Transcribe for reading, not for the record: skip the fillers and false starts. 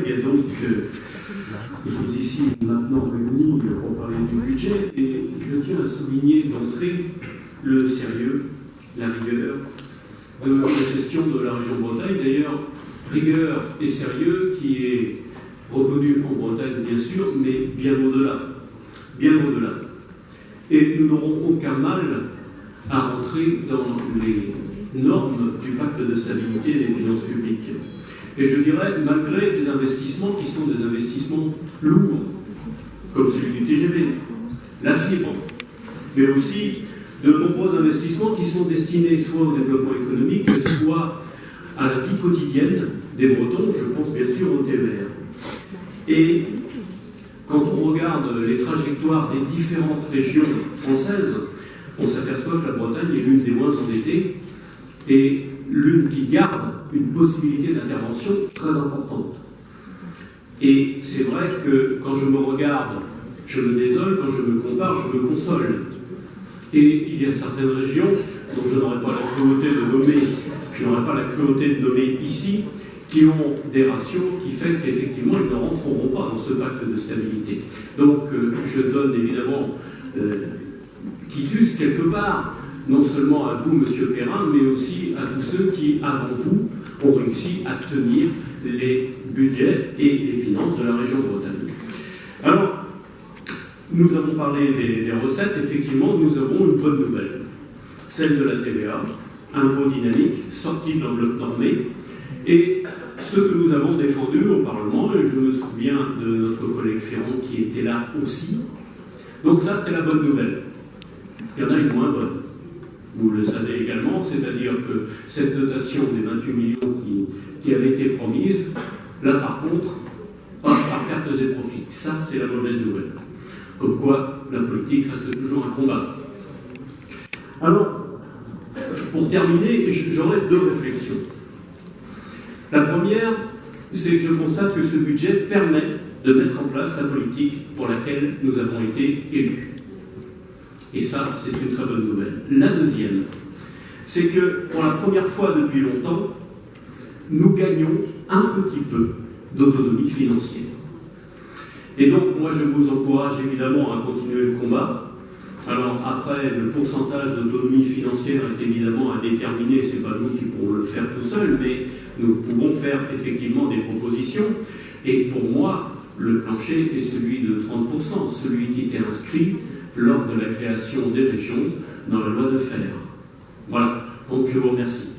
bien donc, nous sommes ici maintenant réunis pour parler du budget et je tiens à souligner d'entrée le sérieux, la rigueur de la gestion de la région Bretagne. D'ailleurs, rigueur et sérieux qui est reconnu en Bretagne bien sûr, mais bien au-delà. Bien au-delà. Et nous n'aurons aucun mal à rentrer dans les normes du pacte de stabilité des finances publiques. Et je dirais, malgré des investissements qui sont des investissements lourds, comme celui du TGV, la fibre, mais aussi de nombreux investissements qui sont destinés soit au développement économique, soit à la vie quotidienne des Bretons, je pense bien sûr au TER. Et quand on regarde les trajectoires des différentes régions françaises, on s'aperçoit que la Bretagne est l'une des moins endettées et l'une qui garde une possibilité d'intervention très importante. Et c'est vrai que quand je me regarde, je me désole, quand je me compare, je me console. Et il y a certaines régions dont je n'aurais pas la cruauté de nommer ici, qui ont des ratios qui font qu'effectivement ils ne rentreront pas dans ce pacte de stabilité. Donc je donne évidemment quitus quelque part, non seulement à vous, Monsieur Perrin, mais aussi à tous ceux qui, avant vous, ont réussi à tenir les budgets et les finances de la région Bretagne. Alors, nous avons parlé des recettes, effectivement, nous avons une bonne nouvelle. Celle de la TVA, impôt dynamique, sortie de l'enveloppe normée, et ce que nous avons défendu au Parlement, et je me souviens de notre collègue Ferrand qui était là aussi. Donc ça, c'est la bonne nouvelle. Il y en a une moins bonne. Vous le savez également, c'est-à-dire que cette dotation des 28 millions qui avait été promise, là par contre, passe par pertes et profits. Ça, c'est la mauvaise nouvelle. Comme quoi, la politique reste toujours un combat. Alors, pour terminer, j'aurais deux réflexions. La première, c'est que je constate que ce budget permet de mettre en place la politique pour laquelle nous avons été élus. Et ça, c'est une très bonne nouvelle. La deuxième, c'est que pour la première fois depuis longtemps, nous gagnons un petit peu d'autonomie financière. Et donc, moi, je vous encourage évidemment à continuer le combat. Alors, après, le pourcentage d'autonomie financière est évidemment à déterminer. Ce n'est pas nous qui pourrons le faire tout seuls, mais nous pouvons faire effectivement des propositions. Et pour moi, le plancher est celui de 30%, celui qui était inscrit lors de la création des régions dans la loi de fer. Voilà, donc je vous remercie.